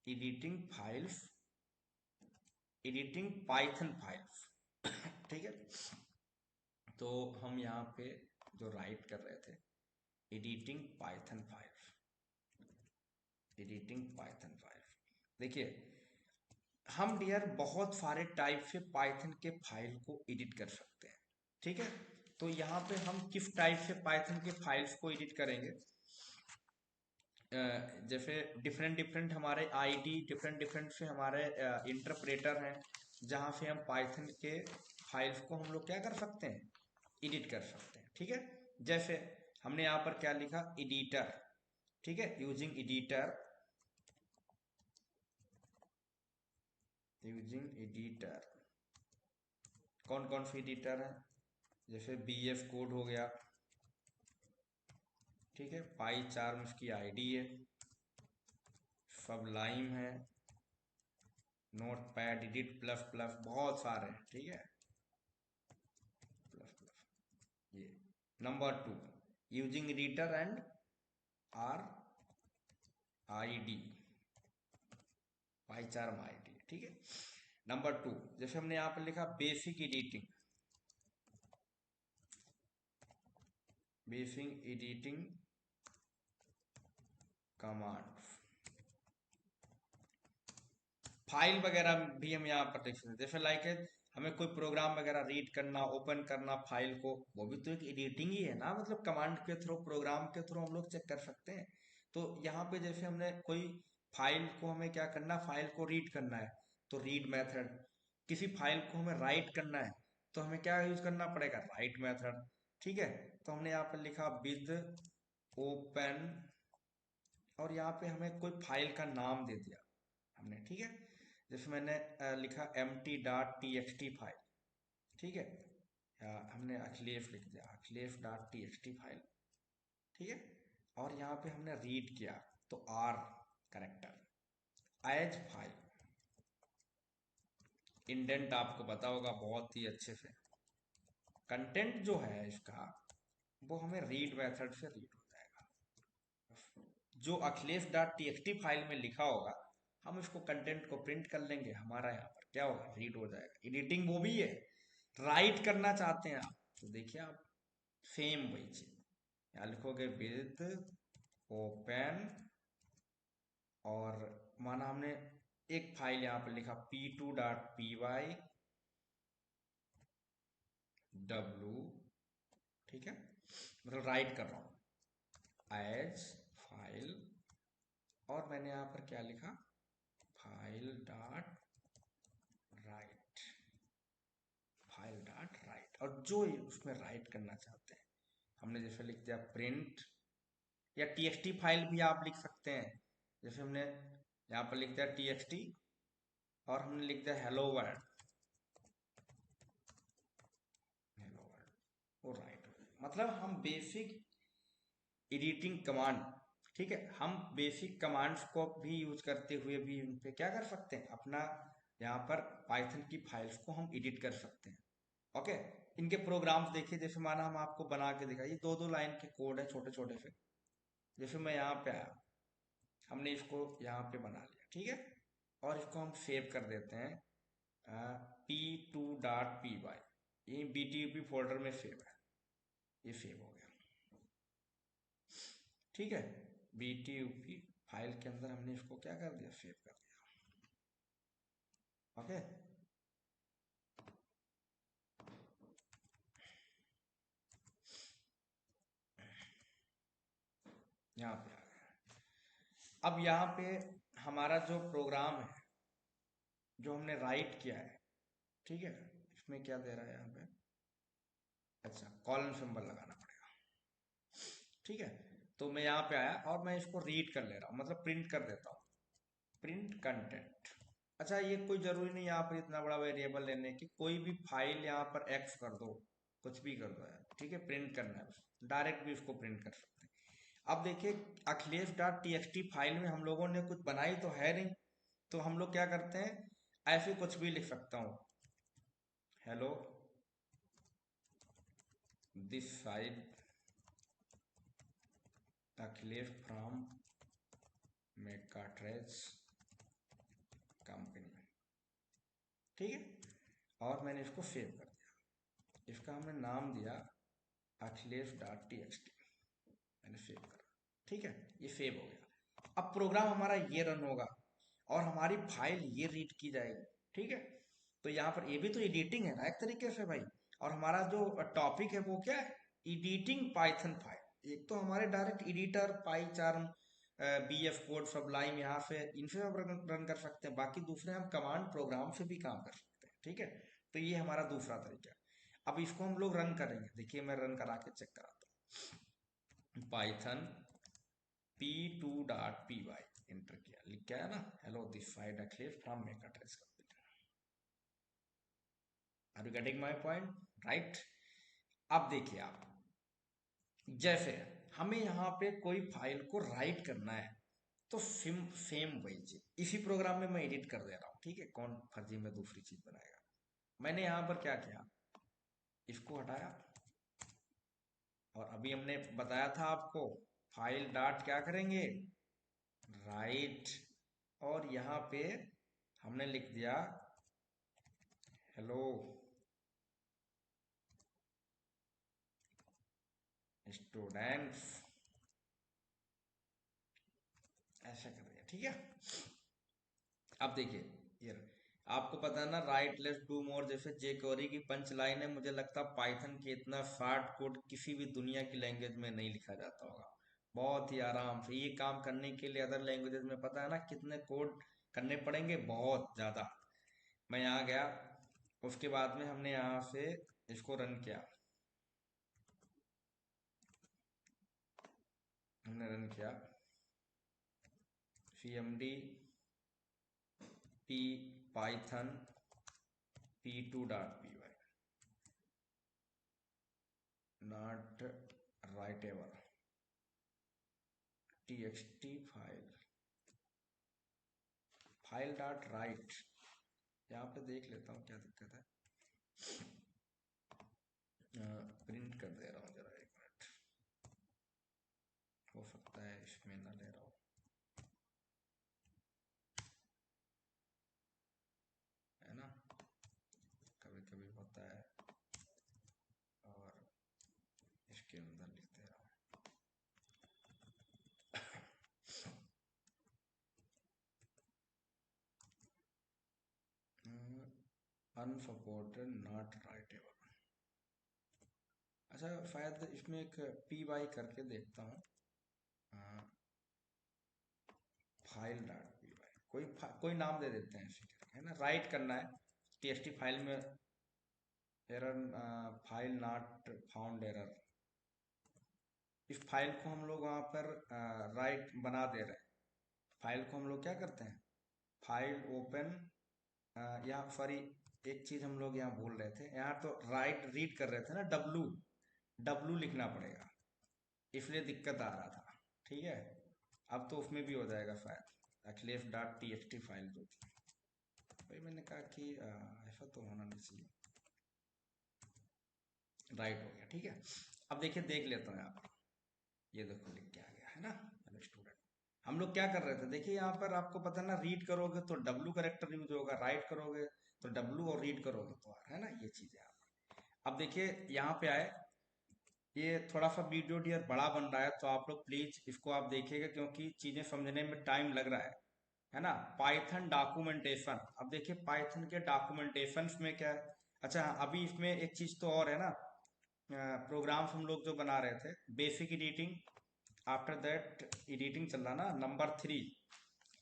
editing files, editing Python files, ठीक है। तो हम यहाँ पे जो राइट कर रहे थे, editing Python files, editing Python files, देखिए हम डियर बहुत सारे टाइप से पाइथन के फाइल को एडिट कर सकते हैं, ठीक है। तो यहाँ पे हम किस टाइप से पाइथन के फाइल्स को एडिट करेंगे, जैसे डिफरेंट डिफरेंट हमारे आईडी, डिफरेंट डिफरेंट से हमारे इंटरप्रेटर हैं, जहाँ से हम पाइथन के फाइल्स को हम लोग क्या कर सकते हैं, एडिट कर सकते हैं, ठीक है। जैसे हमने यहाँ पर क्या लिखा, एडिटर, ठीक है, यूजिंग एडिटर, यूजिंग एडिटर, कौन कौन सी एडिटर है, जैसे बीएस कोड हो गया, ठीक है, पाई चार्म्स की आईडी है, सबलाइम है, note pad, edit plus plus, बहुत सारे हैं, ठीक है, प्लस प्लस, ये number 2, using editor and are I D, pi charm I D, ठीक है। नंबर 2, जैसे हमने यहाँ पर लिखा basic editing, basic editing command, file वगैरह भी हम यहाँ पर देख सकते हैं, जैसे लाइक हमें कोई प्रोग्राम वगैरह रीड करना, ओपन करना फाइल को, वो भी तो एक एडिटिंग ही है ना, मतलब कमांड के थ्रू, प्रोग्राम के थ्रू हम लोग चेक कर सकते हैं। तो यहाँ पे जैसे हमने कोई फाइल को, हमें क्या करना, फाइल को रीड करना है, तो रीड मेथड, किसी फाइल को हमें राइट करना है, तो हमें क्या यूज करना पड़ेगा, राइट मेथड, ठीक है। तो हमने यहाँ पर लिखा विद ओपन, और यहाँ पे हमें कोई फाइल का नाम दे दिया हमने, ठीक है। जैसे मैंने लिखा empty.txt फाइल, ठीक है, या हमने अखिलेश लिख दिया, अखिलेश.txt फाइल, ठीक है। और यहाँ पे हमने रीड किया, तो r character as file, indent आपको पता होगा बहुत ही अच्छे से, कंटेंट जो है इसका वो हमें रीड मेथड से रीड हो जाएगा, जो अखिलेश.txt फाइल में लिखा होगा, हम इसको कंटेंट को प्रिंट कर लेंगे, हमारा यहाँ पर क्या होगा, रीड हो जाएगा। एडिटिंग वो भी है, राइट करना चाहते हैं आप, तो देखिए आप सेम वही चीज यहाँ लिखोगे विद ओपन, और माना हमने एक फाइल यहाँ पर लिखा p2.py w, ठीक है, मतलब राइट कर रहा हूं एज फाइल, और मैंने यहाँ पर क्या लिखा file dot right, file dot right, और जो उसमें राइट करना चाहते हैं हमने जैसे लिख दिया प्रिंट, या टीएक्सटी फाइल भी आप लिख सकते हैं, जैसे हमने यहाँ पर लिख दिया टीएक्सटी और हमने लिख दिया हेलो वर्ल्ड, हेलो वर्ल्ड, वो राइट, मतलब हम बेसिक एडिटिंग कमांड, ठीक है, हम बेसिक कमांड्स को भी यूज करते हुए भी इन पे क्या कर सकते हैं, अपना यहाँ पर पाइथन की फाइल्स को हम एडिट कर सकते हैं। ओके, इनके प्रोग्राम्स देखिए, जैसे माना हम आपको बना के दिखाइए, दो दो लाइन के कोड है छोटे छोटे से, जैसे मैं यहाँ पे आया, हमने इसको यहाँ पे बना लिया, ठीक है, और इसको हम सेव कर देते हैं p2.py, ये btp फोल्डर में सेव है, ये सेव हो गया, ठीक है, btp फाइल के अंदर हमने इसको क्या कर दिया, सेव कर दिया। ओके, यहाँ पे आ गया। अब यहाँ पे हमारा जो प्रोग्राम है जो हमने राइट किया है, ठीक है, इसमें क्या दे रहा है यहाँ पे, अच्छा कॉलन सिंबल लगाना पड़ेगा, ठीक है, तो मैं यहाँ पे आया और मैं इसको रीड कर ले रहा हूँ, मतलब प्रिंट कर देता हूँ, प्रिंट कंटेंट। अच्छा, ये कोई जरूरी नहीं यहाँ पर इतना बड़ा वेरिएबल लेने की, कोई भी फाइल यहाँ पर एक्स कर दो, कुछ भी कर दो यार, ठीक है, प्रिंट करना है डायरेक्ट भी उसको प्रिंट कर सकते हैं। अब देखिए अखिलेश डॉट टी फाइल में हम लोगों ने कुछ बनाई तो है नहीं, तो हम लोग क्या करते हैं, ऐसे कुछ भी लिख सकता हूँ, hello this side Akhilesh from मेकाट्रेज कंपनी, ठीक है, और मैंने इसको सेव कर दिया, इसका हमने नाम दिया अखिलेश डॉट टी, मैंने सेव करा, ठीक है, ये सेव हो गया। अब प्रोग्राम हमारा ये रन होगा और हमारी फाइल ये रीड की जाएगी, ठीक है, तो यहाँ पर ये भी तो एडिटिंग है ना एक तरीके से भाई, और हमारा जो टॉपिक है वो क्या है, एडिटिंग पाइथन फाइल। एक तो हमारे direct editor पाईचार्म, BF code, Sublime, यहाँ से इनसे हम रन कर सकते हैं, बाकी दूसरे हम कमांड प्रोग्राम से भी काम कर सकते हैं, ठीक है, तो ये हमारा दूसरा तरीका है। अब इसको हम लोग रन करेंगे, देखिए मैं रन करा के चेक कराता हूँ, पाइथन p2.py एंटर किया, लिख के आया ना, hello this side Akhilesh from मेकाट्रेज company, are you getting my point, right. अब देखिए आप, जैसे हमें यहाँ पे कोई फाइल को राइट करना है, तो सेम सेम वही चीज इसी प्रोग्राम में मैं एडिट कर दे रहा हूँ, ठीक है, कौन फर्जी में दूसरी चीज बनाएगा। मैंने यहाँ पर क्या किया, इसको हटाया, और अभी हमने बताया था आपको फाइल डॉट क्या करेंगे, राइट, और यहाँ पे हमने लिख दिया हेलो स्टूडेंट्स, ऐसा कर दिया, ठीक है। अब देखिए ये आपको पता है ना, राइट लेट्स डू मोर, जैसे जेक्वेरी की पंच लाइन है, मुझे लगता है पाइथन के इतना शार्ट कोड किसी भी दुनिया की लैंग्वेज में नहीं लिखा जाता होगा, बहुत ही आराम से ये काम करने के लिए अदर लैंग्वेजेस में पता है ना कितने कोड करने पड़ेंगे, बहुत ज्यादा। मैं यहाँ गया, उसके बाद में हमने यहाँ से इसको रन किया, हमने रन किया cmd p python p2.py not writable txt file, file dot right, यहाँ पे देख लेता हूँ क्या दिक्कत है, प्रिंट कर दे रहा हूँ जरा, एक मिनट, हो सकता है इसमें ना ले रहा हूँ, है ना, कभी कभी होता है, और इसके अंदर लिख दे रहा हूँ, अनसपोर्टेड नॉट राइटेबल। अच्छा, शायद इसमें एक पी वाई करके देखता हूँ, फाइल डॉट पी वाई, कोई नाम दे देते हैं इसी करके, है ना, राइट करना है टीएक्सटी फाइल में। Error, file not found error. इस फाइल को हम लोग वहाँ पर राइट बना दे रहे हैं। फाइल को हम लोग क्या करते हैं, फाइल ओपन, यहाँ सॉरी, एक चीज हम लोग यहाँ बोल रहे थे, यहाँ तो राइट रीड कर रहे थे ना, डब्लू डब्लू लिखना पड़ेगा, इसलिए दिक्कत आ रहा था। ठीक है, अब तो उसमें भी हो जाएगा शायद, Akhilesh dot T x T file जो थी। भाई मैंने कहा कि ऐसा तो होना नहीं चाहिए, राइट हो गया। ठीक है, अब देखिए, देख लेता हूँ यहाँ पर, ये देखो लिख के आ गया है ना, स्टूडेंट। हम लोग क्या कर रहे थे, देखिए यहाँ पर आपको पता है ना, रीड करोगे तो डब्लू करेक्टर यूज होगा, राइट करोगे तो डब्लू, और रीड करोगे तो आर, है ना, ये चीजें आप। अब देखिए यहाँ पे आए, ये थोड़ा सा वीडियो डियर बड़ा बन रहा है, तो आप लोग प्लीज इसको आप देखिएगा, क्योंकि चीजें समझने में टाइम लग रहा है ना। पाइथन डॉक्यूमेंटेशन, अब देखिए पाइथन के डॉक्यूमेंटेशन में क्या है। अच्छा हाँ, अभी इसमें एक चीज तो और है ना, प्रोग्राम्स हम लोग जो बना रहे थे, basic editing, after that editing चल रहा ना, नंबर 3।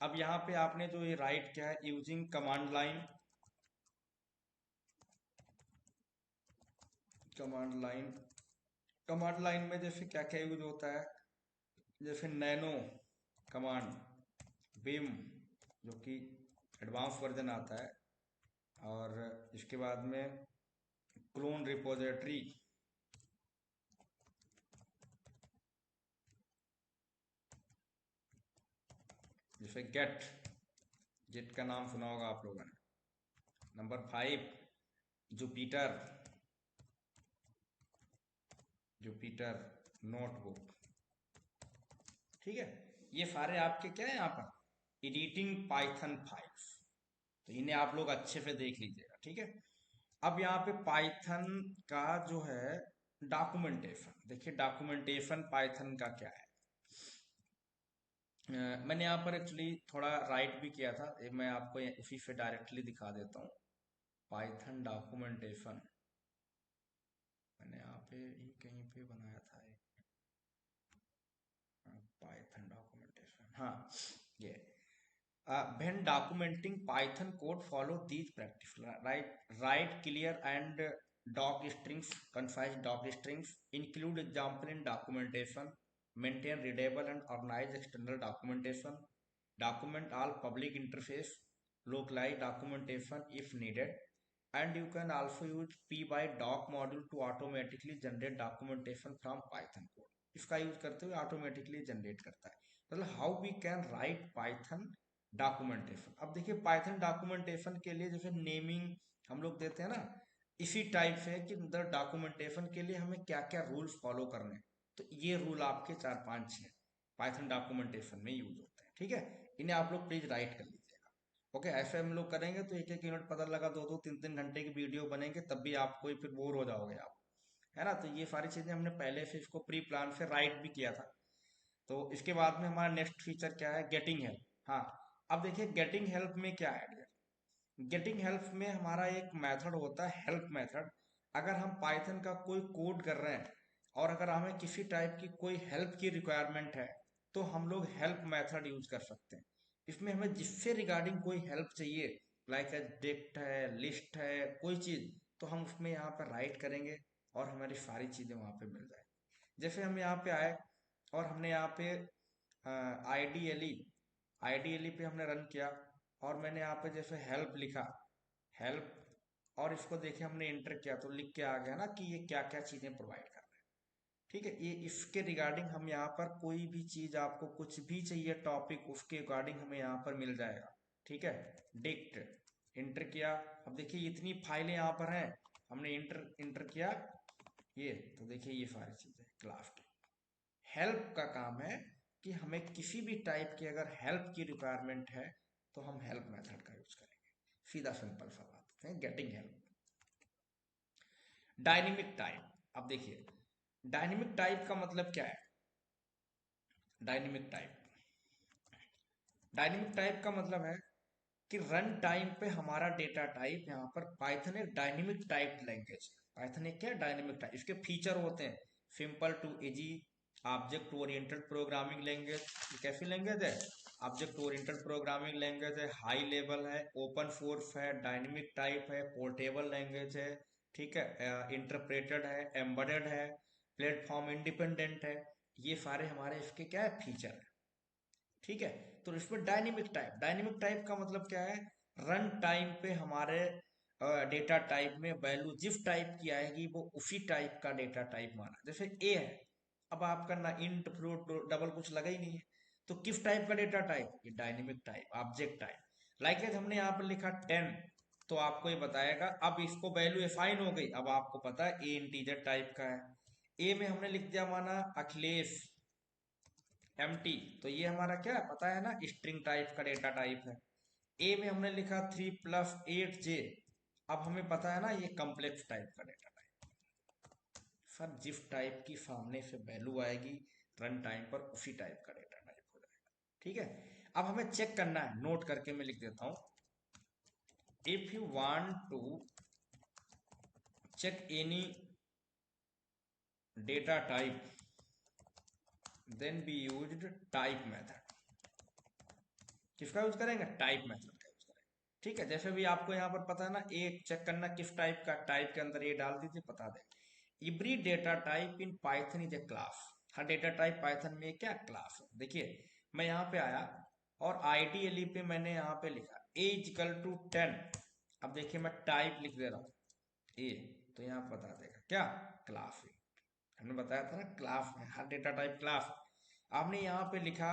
अब यहाँ पे आपने जो ये राइट किया है, using command line, command line, command line में जैसे क्या क्या यूज होता है, जैसे नैनो कमांड, बिम जो कि एडवांस वर्जन आता है, और इसके बाद में क्लोन रिपोजिटरी, जैसे गेट, जेट का नाम सुना होगा आप लोगों ने। Number 5 Jupiter, Jupyter notebook. ठीक है, ये सारे आपके क्या है यहाँ पर, एडिटिंग पाइथन फाइल्स, तो इन्हें आप लोग अच्छे से देख लीजिएगा। ठीक है, अब यहाँ पे पाइथन का जो है डॉक्यूमेंटेशन, देखिए डॉक्यूमेंटेशन पाइथन का क्या है। मैंने यहाँ पर एक्चुअली थोड़ा राइट भी किया था, मैं आपको उसी से डायरेक्टली दिखा देता हूँ। पाइथन डॉक्यूमेंटेशन मैंने यहाँ पे ही कहीं पे बनाया था, पाइथन डॉक्यूमेंटेशन, हाँ ये, when documenting Python code, follow these practice. Write clear and doc strings, concise doc strings. Include example in documentation. Maintain readable and organized external documentation. Document all public interface. Localize documentation if needed. And you can also use py-doc module to automatically generate documentation from Python code. इसका यूज करते हुए ऑटोमेटिकली जनरेट करता है। मतलब how we can write Python documentation. अब देखिए पाइथन डॉक्यूमेंटेशन के लिए जैसे नेमिंग हम लोग देते हैं ना, इसी टाइप से कि डॉक्यूमेंटेशन के लिए हमें क्या क्या रूल्स फॉलो करने हैं, तो ये रूल आपके 4-5-6 पाइथन डॉक्यूमेंटेशन में यूज होते हैं। ठीक है, इन्हें आप लोग प्लीज राइट कर लीजिएगा। ओके, ऐसे हम लोग करेंगे तो 1-1 मिनट पता लगा, 2-2 3-3 घंटे की वीडियो बनेंगे, तब भी आपको फिर बोर हो जाओगे आप, है ना। तो ये सारी चीजें हमने पहले से इसको प्री प्लान से राइट भी किया था। तो इसके बाद में हमारा नेक्स्ट फीचर क्या है, गेटिंग हेल्प। हाँ, अब देखिए गेटिंग हेल्प में क्या है डियर, गेटिंग हेल्प में हमारा एक मेथड होता है, हेल्प मेथड। अगर हम पाइथन का कोई कोड कर रहे हैं और अगर हमें किसी टाइप की कोई हेल्प की रिक्वायरमेंट है, तो हम लोग हेल्प मेथड यूज कर सकते हैं। इसमें हमें जिससे रिगार्डिंग कोई हेल्प चाहिए, लाइक डिक्ट है, लिस्ट है, कोई चीज, तो हम उसमें यहाँ पर राइट करेंगे और हमारी सारी चीजें वहां पे मिल जाएगी। जैसे हम यहाँ पे आए और हमने यहाँ पे आईडीएलई, आईडीएलई पे हमने रन किया, और मैंने यहाँ पे जैसे हेल्प लिखा, हेल्प, और इसको देखे हमने एंटर किया, तो लिख के आ गया ना कि ये क्या क्या चीजें प्रोवाइड कर रहे हैं। ठीक है, ये इसके रिगार्डिंग हम यहाँ पर कोई भी चीज आपको कुछ भी चाहिए टॉपिक, उसके रिगार्डिंग हमें यहाँ पर मिल जाएगा। ठीक है, डिक्ट इंटर किया, अब देखिए इतनी फाइलें यहाँ पर हैं, हमने इंटर इंटर किया ये, तो देखिए ये सारी चीजें क्लास की। हेल्प का काम है कि हमें किसी भी टाइप की अगर हेल्प की रिक्वायरमेंट है, तो हम हेल्प मेथड का यूज करेंगे। सीधा सिंपल सा बात है, गेटिंग हेल्प। डायनेमिक टाइप, अब देखिए डायनेमिक टाइप का मतलब क्या है? डायनेमिक टाइप, डायनेमिक टाइप का मतलब है कि रन टाइम पे हमारा डेटा टाइप, यहाँ पर पाइथन एक डायनेमिक टाइप लैंग्वेज है। पाइथन एक क्या डायनेमिक टाइप, इसके फीचर होते हैं simple to easy, object oriented programming language. ये कैसी लैंग्वेज है? ऑब्जेक्ट ओरिएंटेड प्रोग्रामिंग लैंग्वेज है, हाई लेवल है, ओपन सोर्स है, डायनेमिक टाइप है, पोर्टेबल लैंग्वेज है, ठीक है, इंटरप्रेटेड है, एम्बेडेड है, प्लेटफॉर्म इंडिपेंडेंट है। ये सारे हमारे इसके क्या है, फीचर है। ठीक है, तो इसमें डायनेमिक टाइप, डायनेमिक टाइप का मतलब क्या है? रन टाइम पे हमारे डेटा टाइप में वैल्यू जिस टाइप की आएगी वो उसी टाइप का डेटा टाइप माना। जैसे ए है, अब आपका ना इंट फ्लोट डबल कुछ लगा ही नहीं है, तो किस टाइप का डेटा टाइप? ये dynamic type, object type. Like हमने यहाँ पर लिखा 10, तो आपको ये बताएगा, अब इसको वैल्यू असाइन हो गई, अब आपको पता है ए इंटीजर टाइप का है। ए में हमने लिख दिया माना अखिलेश एम्प्टी, तो ये हमारा क्या है पता है ना, स्ट्रिंग टाइप का डेटा टाइप है। ए में हमने लिखा 3+8 J, अब हमें पता है ना ये कॉम्प्लेक्स टाइप का डेटा टाइप। सब जिस टाइप की सामने से वैल्यू आएगी रन टाइम पर उसी टाइप का डेटा टाइप हो जाएगा। ठीक है, अब हमें चेक करना है, नोट करके मैं लिख देता हूं, if you want to check any data type then be used type method. किसका यूज करेंगे? टाइप मेथड का यूज करेंगे। ठीक है, जैसे भी आपको यहाँ पर पता है ना, एक चेक करना किस टाइप का, टाइप के अंदर ये डाल दीजिए, बता दें। Every data type in Python is a class. Her data type Python में क्या क्लास है। देखिए मैं यहाँ पे आया और आईडीएलई पे मैंने यहाँ पे लिखा ए इक्वल टू 10। अब देखिए मैं टाइप लिख दे रहा हूँ ए, तो यहाँ बता देगा क्या, क्लास है। हमने बताया था ना क्लास में हर डेटा टाइप क्लास। आपने यहाँ पे लिखा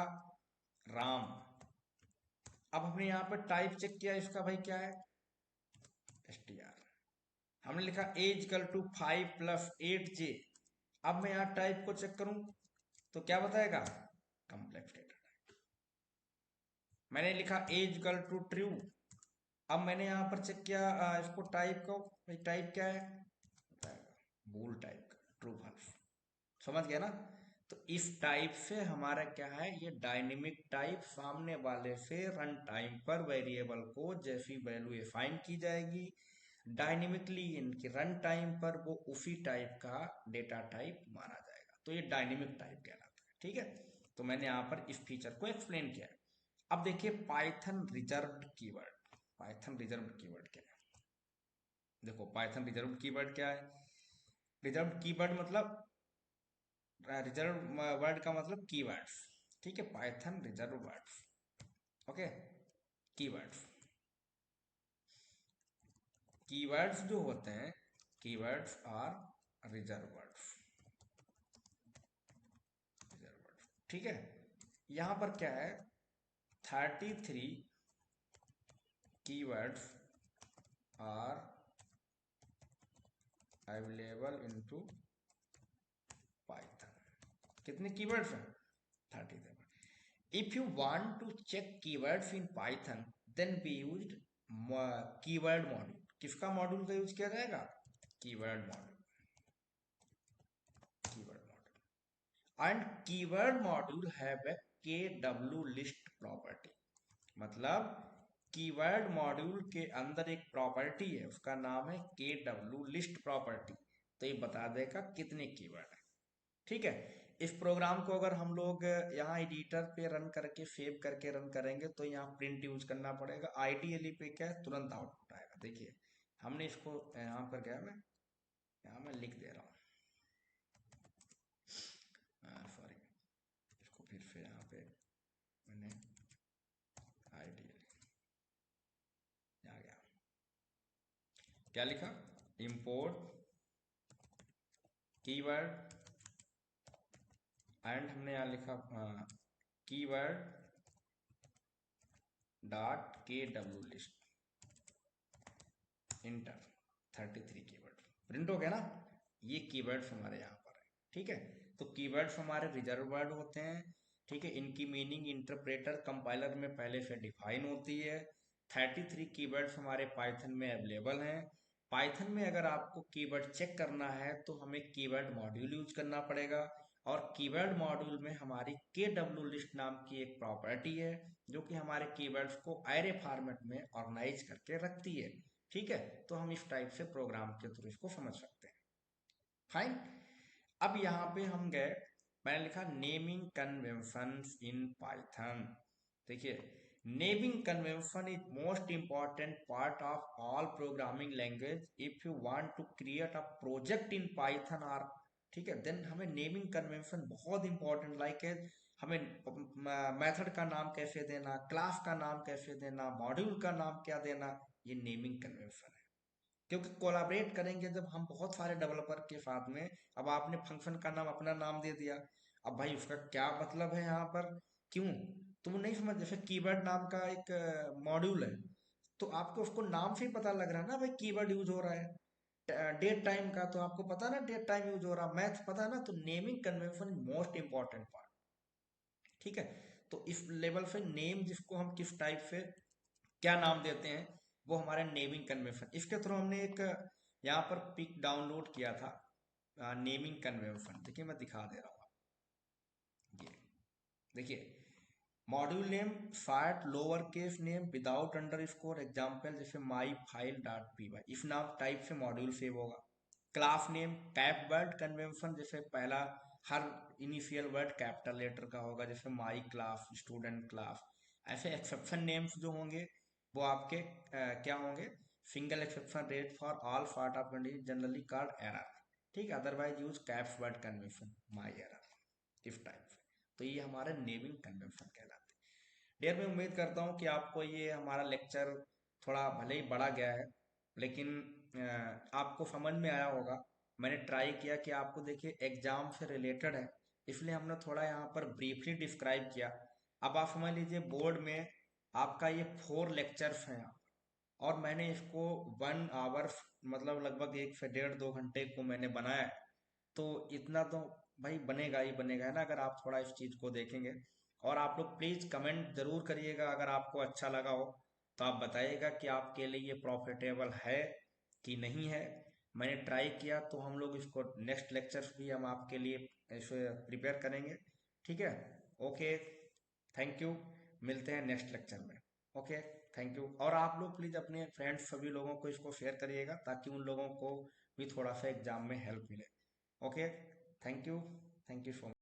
राम, अब हमने यहाँ पे टाइप चेक किया इसका, भाई क्या है, str। हमने लिखा ए इक्वल टू 5+8J। अब मैं यहाँ टाइप को चेक करूं तो क्या बताएगा, कॉम्प्लेक्स डेटा। मैंने लिखा ए इक्वल टू ट्रू, अब मैंने यहाँ पर चेक किया इसको टाइप को, भाई टाइप क्या है, बताएगा बूल टाइप का, ट्रू फॉल्स। समझ गया ना? तो इस टाइप से हमारा क्या है, ये डायनेमिक टाइप, सामने वाले से रन टाइम पर वेरिएबल को जैसी वैल्यू असाइन की जाएगी डायनेमिकली इनकी रन टाइम पर वो उसी टाइप का डेटा टाइप माना जाएगा, तो ये डायनेमिक टाइप कहलाता है। ठीक है, तो मैंने यहाँ पर इस फीचर को एक्सप्लेन किया है। अब देखिए Python reserved keyword, Python reserved keyword क्या है? देखो पाइथन रिजर्व्ड कीवर्ड क्या है? रिजर्व्ड कीवर्ड मतलब, रिजर्व वर्ड का मतलब कीवर्ड्स। ठीक है, Python reserve words, okay, keywords. Keywords जो होते हैं, keywords are reserve words, reserve words. ठीक है, यहां पर क्या है, 33 keywords are available into Python. कितने कीवर्ड्स हैं? 37। If you want to check keywords in Python then be used keyword module. किसका मॉड्यूल का यूज किया जाएगा? Keyword module, keyword module. And keyword module have a के डब्ल्यू लिस्ट प्रॉपर्टी। मतलब कीवर्ड मॉड्यूल के अंदर एक प्रॉपर्टी है, उसका नाम है के डब्ल्यू लिस्ट प्रॉपर्टी। तो ये बता देगा कितने कीवर्ड है। ठीक है, इस प्रोग्राम को अगर हम लोग यहाँ एडिटर पे रन करके सेव करके रन करेंगे तो यहाँ प्रिंट यूज करना पड़ेगा। आईडीएलई पे क्या है, तुरंत आउटपुट आएगा। देखिए हमने इसको यहाँ पर क्या, मैं यहाँ मैं लिख दे रहा हूँ, सॉरी, इसको फिर से यहाँ पे मैंने आईडीएलई आ गया, क्या लिखा, इंपोर्ट कीवर्ड, एंड हमने यहाँ लिखा कीवर्ड डॉट के W list, inter 33 keyword. Print हो गया ना? ये कीवर्ड्स हमारे यहाँ पर है। ठीक है, तो कीवर्ड्स हमारे रिजर्व वर्ड होते हैं। ठीक है, इनकी मीनिंग इंटरप्रेटर कंपाइलर में पहले से डिफाइन होती है। 33 कीवर्ड्स हमारे पाइथन में अवेलेबल हैं पाइथन में अगर आपको कीवर्ड चेक करना है तो हमें कीवर्ड मॉड्यूल यूज करना पड़ेगा। और कीवर्ड मॉड्यूल में हमारी के डब्ल्यू लिस्ट नाम की एक प्रॉपर्टी है जो कि हमारे कीवर्ड्स को एरे फॉर्मेट में ऑर्गेनाइज करके रखती है। ठीक है, तो हम इस टाइप से प्रोग्राम के थ्रू इसको समझ सकते हैं। फाइन। अब यहाँ पे हम गए, मैंने लिखा नेमिंग कन्वेंशंस इन पाइथन। देखिए, naming convention is most important part of all programming language if you want to create a project in Python और, ठीक है, देन हमें नेमिंग कन्वेंशन बहुत इंपॉर्टेंट, लाइक है हमें मेथड का नाम कैसे देना, क्लास का नाम कैसे देना, मॉड्यूल का नाम क्या देना, ये नेमिंग कन्वेंशन है। क्योंकि कोलाबरेट करेंगे जब हम बहुत सारे डेवलपर के साथ में। अब आपने फंक्शन का नाम अपना नाम दे दिया, अब भाई उसका क्या मतलब है यहाँ पर, क्यों, तुम नहीं समझ। जैसे कीवर्ड नाम का एक मॉड्यूल है, तो आपको उसको नाम से ही पता लग रहा है ना भाई कीवर्ड यूज हो रहा है। डेट टाइम का तो आपको पता ना डेट टाइम यूज हो रहा है, मैथ पता ना, तो naming convention most important part. ठीक है, तो इस लेवल पे नेम जिसको हम किस टाइप से क्या नाम देते हैं वो हमारा नेमिंग कन्वेंशन। इसके थ्रू हमने एक यहाँ पर पिक डाउनलोड किया था नेमिंग कन्वेंशन। देखिए मैं दिखा दे रहा हूँ, ये देखिए, module name fat lower case name without underscore example, जैसे my file dot p y, इस नाम टाइप से मॉड्यूल सेव होगा। Class name cap word convention, जैसे पहला हर इनिशियल वर्ड कैपिटल लेटर का होगा, जैसे माई क्लास, स्टूडेंट क्लास। ऐसे एक्सेप्शन नेम्स जो होंगे वो आपके क्या होंगे, single exception rate for all part of condition generally called error. ठीक है, otherwise use caps word convention माई एरर, इस टाइप से। तो ये हमारा नेमिंग कन्वेंशन कहलाता है। यार मैं उम्मीद करता हूँ कि आपको ये हमारा लेक्चर थोड़ा भले ही बड़ा गया है, लेकिन आपको समझ में आया होगा। मैंने ट्राई किया कि आपको, देखिए, एग्जाम से रिलेटेड है, इसलिए हमने थोड़ा यहाँ पर ब्रीफली डिस्क्राइब किया। अब आप समझ लीजिए बोर्ड में आपका ये 4 लेक्चर्स हैं, और मैंने इसको 1 आवर, मतलब लगभग 1 से 1.5 2 घंटे को मैंने बनाया है। तो इतना तो भाई बनेगा ही बनेगा, है ना, अगर आप थोड़ा इस चीज को देखेंगे। और आप लोग प्लीज कमेंट जरूर करिएगा, अगर आपको अच्छा लगा हो तो आप बताइएगा कि आपके लिए ये प्रॉफिटेबल है कि नहीं है। मैंने ट्राई किया तो हम लोग इसको नेक्स्ट लेक्चर्स भी हम आपके लिए ऐसे प्रिपेयर करेंगे। ठीक है, ओके, थैंक यू, मिलते हैं नेक्स्ट लेक्चर में। Okay, thank you. और आप लोग प्लीज अपने फ्रेंड्स सभी लोगों को इसको शेयर करिएगा ताकि उन लोगों को भी थोड़ा सा एग्जाम में हेल्प मिले। Okay, thank you, thank you so much.